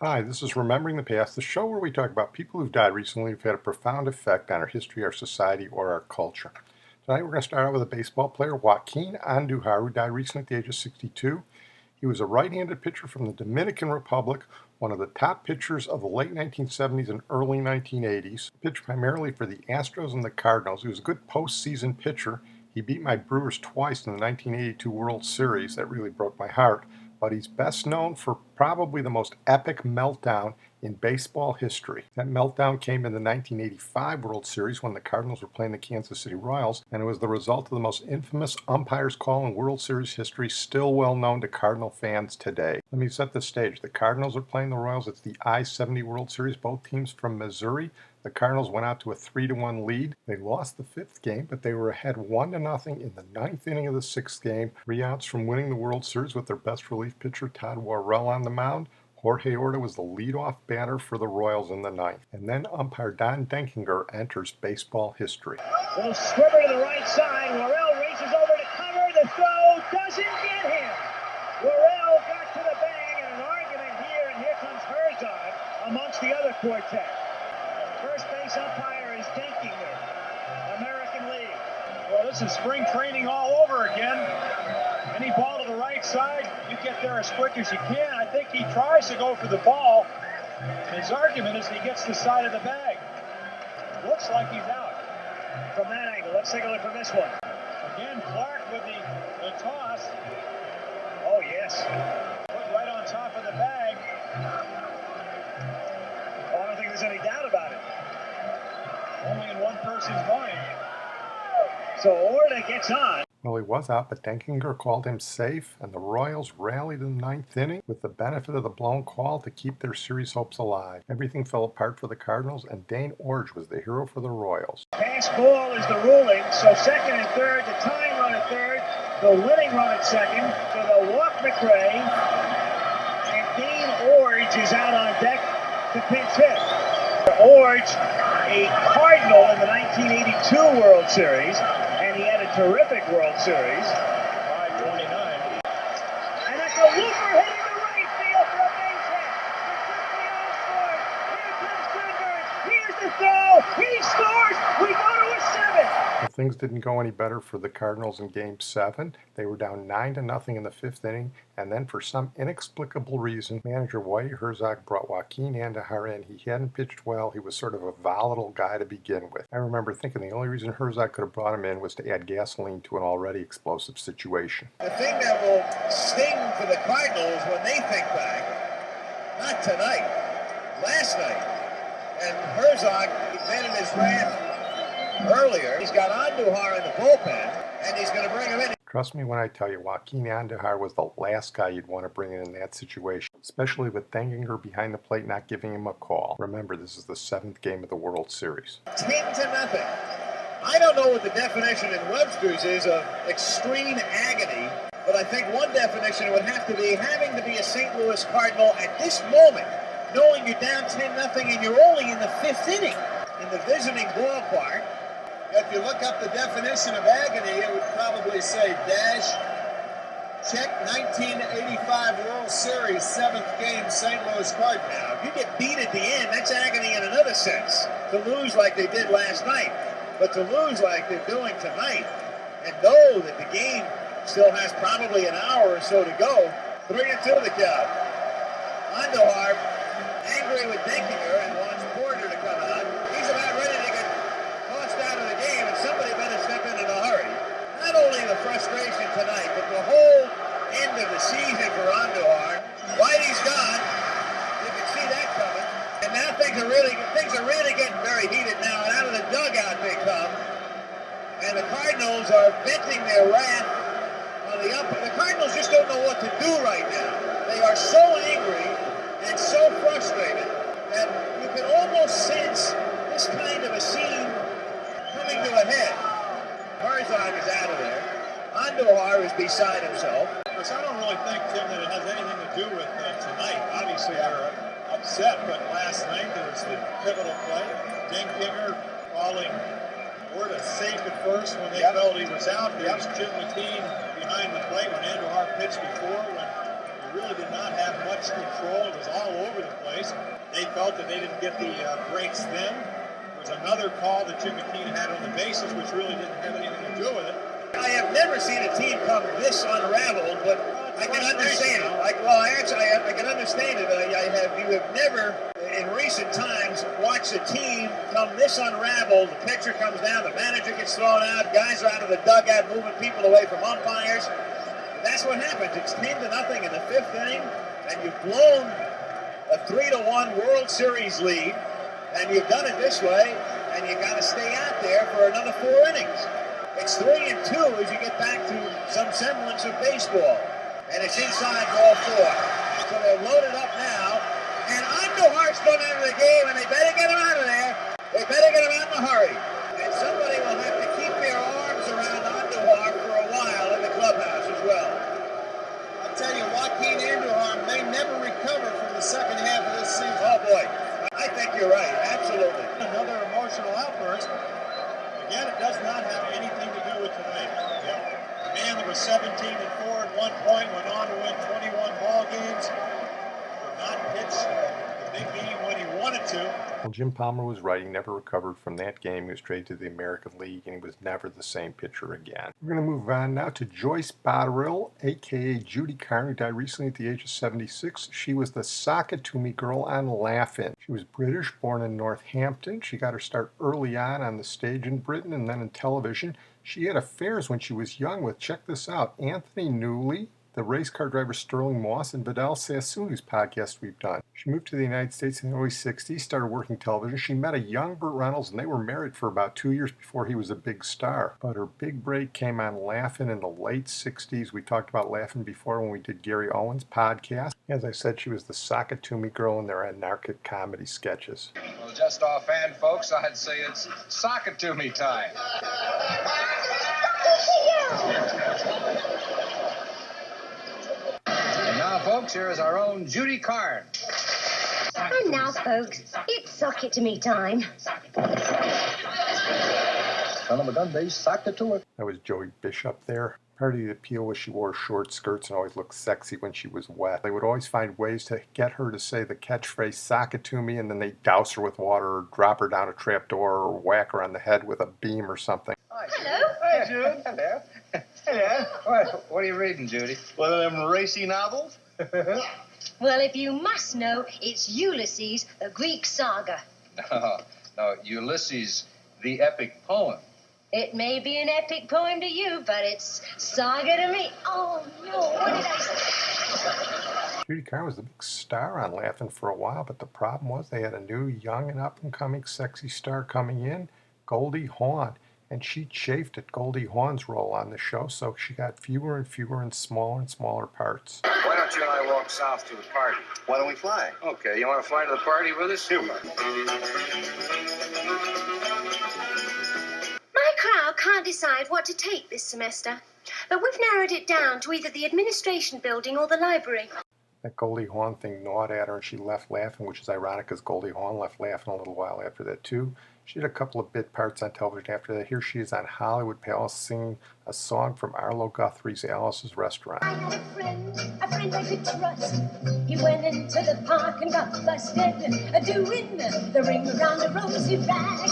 Hi, this is Remembering the Past, the show where we talk about people who've died recently who've had a profound effect on our history, our society, or our culture. Tonight we're going to start out with a baseball player, Joaquin Andujar, who died recently at the age of 62. He was a right-handed pitcher from the Dominican Republic, one of the top pitchers of the late 1970s and early 1980s. He pitched primarily for the Astros and the Cardinals. He was a good postseason pitcher. He beat my Brewers twice in the 1982 World Series. That really broke my heart. But he's best known for probably the most epic meltdown in baseball history. That meltdown came in the 1985 World Series when the Cardinals were playing the Kansas City Royals, and it was the result of the most infamous umpire's call in World Series history, still well known to Cardinal fans today. Let me set the stage. The Cardinals are playing the Royals. It's the I-70 World Series, both teams from Missouri. The Cardinals went out to a 3-1 lead. They lost the fifth game, but they were ahead 1-0 in the ninth inning of the sixth game. 3 outs from winning the World Series with their best relief pitcher, Todd Worrell, on the mound. Jorge Orta was the leadoff batter for the Royals in the ninth. And then umpire Don Denkinger enters baseball history. Little squibber to the right side. Worrell races over to cover. The throw doesn't get him. Worrell got to the bag, and an argument here, and here comes Herzog amongst the other quartet. First base umpire is Denkinger, American League. Well, this is spring training all over again. Any ball to the right side, you get there as quick as you can. I think he tries to go for the ball. His argument is he gets the side of the bag. Looks like he's out. From that angle, let's take a look from this one. Again, Clark with the toss. Oh, yes. Put right on top of the bag. Oh, I don't think there's any doubt about it. Only in one person's mind. So Orta gets on. Well, he was out, but Denkinger called him safe, and the Royals rallied in the ninth inning with the benefit of the blown call to keep their series hopes alive. Everything fell apart for the Cardinals, and Dane Orge was the hero for the Royals. Pass ball is the ruling, so second and third, the tying run at third, the winning run at second, so they'll walk McRae, and Dane Orge is out on deck to pinch hit. Orge, a Cardinal in the 1982 World Series, and he had a terrific World Series. 529. And that's a looper hitting the right field for a base hit. Here comes Goodburn. Here's the throw. He scores. We go to a 7. Well, things didn't go any better for the Cardinals in Game 7. They were down 9-0 in the fifth inning, and then for some inexplicable reason, manager Whitey Herzog brought Joaquin Andujar in. He hadn't pitched well. He was sort of a volatile guy to begin with. I remember thinking the only reason Herzog could have brought him in was to add gasoline to an already explosive situation. The thing that will sting for the Cardinals when they think back, not tonight, last night, and Herzog vented his wrath earlier. He's got Andujar in the bullpen, and he's going to bring him in. Trust me when I tell you, Joaquin Andujar was the last guy you'd want to bring in that situation, especially with Denkinger behind the plate not giving him a call. Remember, this is the 7th game of the World Series. 10-0. I don't know what the definition in Webster's is of extreme agony, but I think one definition would have to be having to be a St. Louis Cardinal at this moment, knowing you're down 10-0 and you're only in the 5th inning in the visiting ballpark. If you look up the definition of agony, it would probably say dash, check 1985 World Series, 7th game, St. Louis Cardinals. Now, if you get beat at the end, that's agony in another sense. To lose like they did last night, but to lose like they're doing tonight, and know that the game still has probably an hour or so to go, 3-2 the count. Andujar angry with Denkinger and wants Porter to come out. He's about ready to get tossed out of the game, and somebody better step in a hurry. Not only the frustration tonight, but the whole end of the season for Andujar. Whitey's gone. You can see that coming. And now things are really getting very heated now, and out of the dugout they come. And the Cardinals are venting their wrath on the umpire. The Cardinals just don't know what to do right now. They are so angry and so frustrated that you can almost sense this kind of a scene coming to a head. Herzog is out of there. Andujar is beside himself. Because I don't really think, Tim, that it has anything to do with tonight. Obviously, they're upset, but last night there was the pivotal play. Denkinger calling Orta safe at first when they felt he was out. There was Jim McKean behind the plate when Andujar pitched before, when he really did not have much control. It was all over the place. They felt that they didn't get the breaks then. There was another call that Jim McKean had on the bases, which really didn't have anything to do with it. I have never seen a team come this unraveled, but I can understand it. I can understand it. You have never, in recent times, watched a team come this unraveled. The pitcher comes down, the manager gets thrown out, guys are out of the dugout moving people away from umpires. That's what happens. It's 10-0 in the fifth inning, and you've blown a 3-1 World Series lead, and you've done it this way, and you got to stay out there for another 4 innings. It's 3-2 as you get back to some semblance of baseball. And it's inside ball 4. So they're loaded up now. And Andujar's thrown out of the game, and they better get him out of there. They better get him out in a hurry. And somebody will have to keep their arms around Andujar for a while in the clubhouse as well. I'll tell you, Joaquin Andujar may never recover from the second half of this season. Oh, boy. I think you're right. Absolutely. Another emotional outburst. Again, it does not have anything to do with tonight. A man that was 17-4 at one point went on to win 21 ball games. Could not pitch the big game when he wanted to. Well, Jim Palmer was right. He never recovered from that game. He was traded to the American League, and he was never the same pitcher again. We're going to move on now to Joyce Botterill, a.k.a. Judy Carne, who died recently at the age of 76. She was the Sock-It-To-Me girl on Laugh-In. She was British, born in Northampton. She got her start early on the stage in Britain and then in television. She had affairs when she was young with, check this out, Anthony Newley, the race car driver Sterling Moss, and Vidal Sassoon, whose podcast we've done. She moved to the United States in the early 60s, started working television. She met a young Burt Reynolds, and they were married for about 2 years before he was a big star. But her big break came on Laugh-In in the late 60s. We talked about Laugh-In before when we did Gary Owen's podcast. As I said, she was the Sock-It-To-Me girl in their anarchic comedy sketches. Well, just offhand, folks, I'd say it's Sock-It-To-Me time. And now, folks, here is our own Judy Carne. And now, folks, it's Sock-It-To-Me time. Son of a gun, they socked it to her. That was Joey Bishop there. Part of the appeal was she wore short skirts and always looked sexy when she was wet. They would always find ways to get her to say the catchphrase, sock it to me, and then they douse her with water or drop her down a trapdoor or whack her on the head with a beam or something. Hello. Hi, Jude. Hello. Hello. What are you reading, Judy? One of them racy novels? Well, if you must know, it's Ulysses, the Greek saga. No, Ulysses, the epic poem. It may be an epic poem to you, but it's saga to me. Oh, no, what did I say? Judy Carne was the big star on Laugh-In for a while, but the problem was they had a new, young and up-and-coming sexy star coming in, Goldie Hawn. And she chafed at Goldie Hawn's role on the show, so she got fewer and fewer and smaller parts. Why don't you and I walk south to the party? Why don't we fly? Okay, you want to fly to the party with us? Here. My crowd can't decide what to take this semester, but we've narrowed it down to either the administration building or the library. That Goldie Hawn thing gnawed at her, and she left Laugh-In, which is ironic because Goldie Hawn left Laugh-In a little while after that, too. She did a couple of bit parts on television after that. Here she is on Hollywood Palace singing a song from Arlo Guthrie's Alice's Restaurant. I had a friend I could trust. He went into the park and got busted, doing the ring around a rosy rag.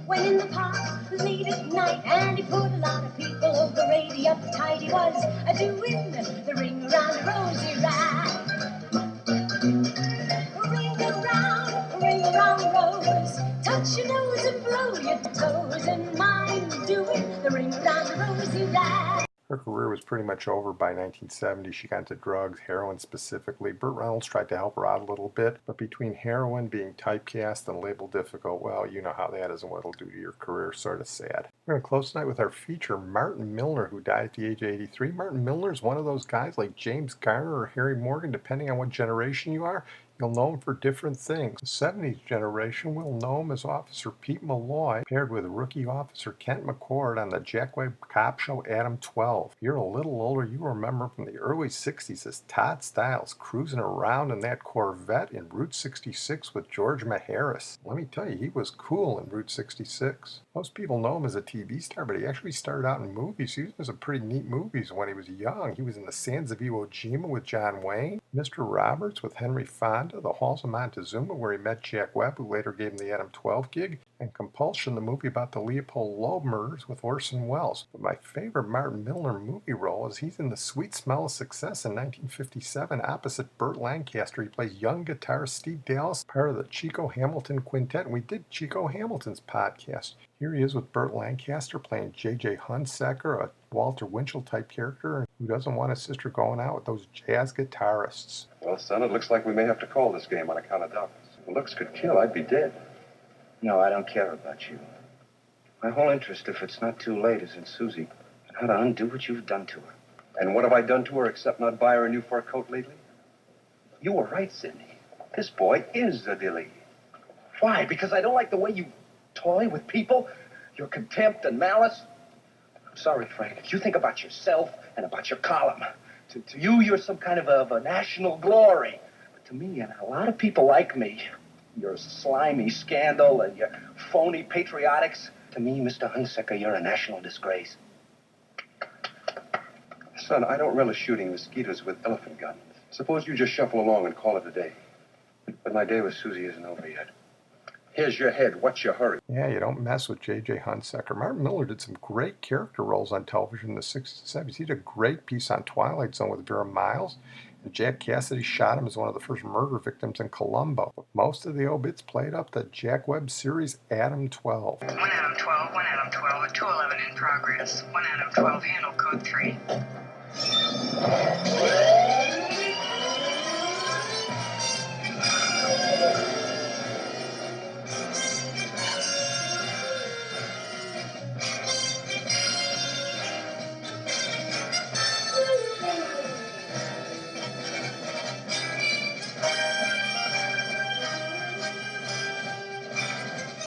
Went in the park late at night, and he put a lot of people over 80 uptight. He was doing the ring around a rosy rag. Ring around rose, touch your nose and blow your toes, and mine doing the ring around a rosy rag. Her career was pretty much over by 1970. She got into drugs, heroin specifically. Burt Reynolds tried to help her out a little bit, but between heroin, being typecast, and labeled difficult, well, you know how that is and what it'll do to your career. Sort of sad. We're going to close tonight with our feature, Martin Milner, who died at the age of 83. Martin Milner is one of those guys like James Garner or Harry Morgan, depending on what generation you are. You'll know him for different things. The 70s generation will know him as Officer Pete Malloy, paired with rookie officer Kent McCord on the Jack Webb cop show Adam 12. If you're a little older, you remember from the early 60s as Todd Stiles cruising around in that Corvette in Route 66 with George Maharis. Let me tell you, he was cool in Route 66. Most people know him as a TV star, but he actually started out in movies. He was in some pretty neat movies when he was young. He was in The Sands of Iwo Jima with John Wayne, Mr. Roberts with Henry Fonda, The Halls of Montezuma, where he met Jack Webb, who later gave him the Adam 12 gig, and Compulsion, the movie about the Leopold Loeb murders with Orson Welles. But my favorite Martin Milner movie role is he's in The Sweet Smell of Success in 1957 opposite Burt Lancaster. He plays young guitarist Steve Dallas, part of the Chico Hamilton Quintet, and we did Chico Hamilton's podcast. Here he is with Burt Lancaster playing J.J. Hunsaker, a Walter Winchell type character who doesn't want his sister going out with those jazz guitarists. Well, son, it looks like we may have to call this game on account of Dawkins. If looks could kill, I'd be dead. No, I don't care about you. My whole interest, if it's not too late, is in Susie and how to undo what you've done to her. And what have I done to her except not buy her a new fur coat lately? You were right, Sidney. This boy is a dilly. Why? Because I don't like the way you toy with people, your contempt and malice. I'm sorry, Frank. You think about yourself and about your column. To you, you're some kind of a national glory. But to me and a lot of people like me, your slimy scandal and your phony patriotics, to me, Mr. Hunsaker, you're a national disgrace. Son, I don't relish shooting mosquitoes with elephant guns. Suppose you just shuffle along and call it a day. But my day with Susie isn't over yet. Here's your head. What's your hurry? Yeah, you don't mess with J.J. Hunsaker. Martin Milner did some great character roles on television in the 60s and 70s. He did a great piece on Twilight Zone with Vera Miles. And Jack Cassidy shot him as one of the first murder victims in Columbo. But most of the obits played up the Jack Webb series Adam 12. 1 Adam 12, 1 Adam 12, a 211 in progress. 1 Adam 12, handle code 3.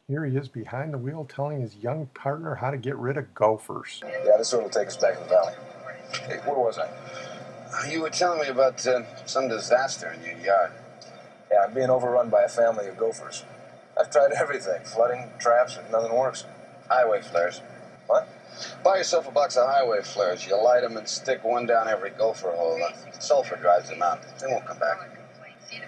Here he is behind the wheel telling his young partner how to get rid of gophers. Yeah, this road will take us back to the valley. Hey, where was I? You were telling me about some disaster in your yard. Yeah, I'm being overrun by a family of gophers. I've tried everything. Flooding, traps, and nothing works. Highway flares. What? Buy yourself a box of highway flares. You light them and stick one down every gopher hole. Sulfur drives them out. They won't come back.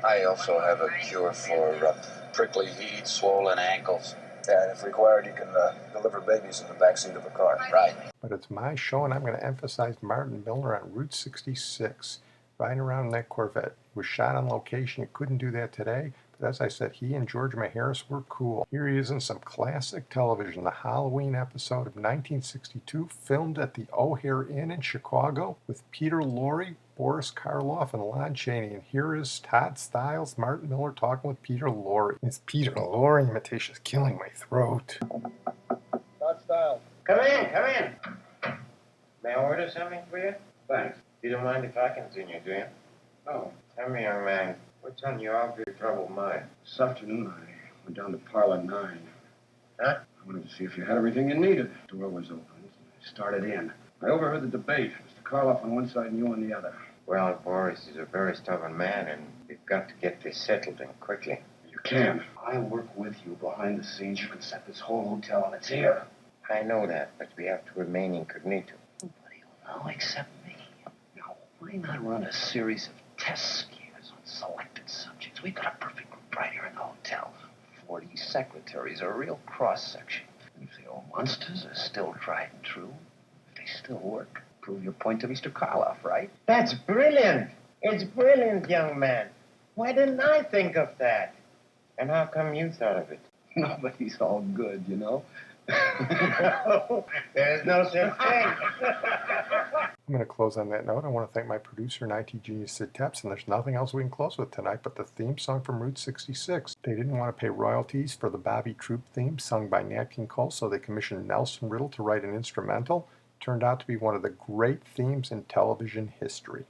I also have a cure for prickly heat, swollen ankles. Yeah, and if required, you can deliver babies in the backseat of a car. Right. But it's my show, and I'm going to emphasize Martin Milner on Route 66, riding around in that Corvette. It was shot on location. You couldn't do that today. But as I said, he and George Maharis were cool. Here he is in some classic television, the Halloween episode of 1962, filmed at the O'Hare Inn in Chicago with Peter Lorre, Boris Karloff, and Lon Chaney. And here is Todd Stiles, Martin Milner talking with Peter Lorre. This Peter Lorre imitation is killing my throat. Todd Stiles. Come in. May I order something for you? Thanks. You don't mind if I continue, do you? No. Tell me, young man, what's on your awfully troubled mind? This afternoon, I went down to Parlor 9. Huh? I wanted to see if you had everything you needed. The door was open. I started in. I overheard the debate. Mr. Karloff on one side and you on the other. Well, Boris is a very stubborn man, and we've got to get this settled and quickly. You can. I'll work with you behind the scenes. You can set this whole hotel on its ear. I know that, but we have to remain incognito. Nobody will know except me. Now, why not run a series of test scares on selected subjects? We've got a perfect group right here in the hotel. 40 secretaries, a real cross-section. If the old monsters are still tried and true, if they still work, prove your point to Mr. Karloff, right? That's brilliant. It's brilliant, young man. Why didn't I think of that? And how come you thought of it? Nobody's all good, you know. There's no such thing. I'm going to close on that note. I want to thank my producer and IT genius, Sid Tepps, and there's nothing else we can close with tonight but the theme song from Route 66. They didn't want to pay royalties for the Bobby Troop theme sung by Nat King Cole, so they commissioned Nelson Riddle to write an instrumental. It turned out to be one of the great themes in television history.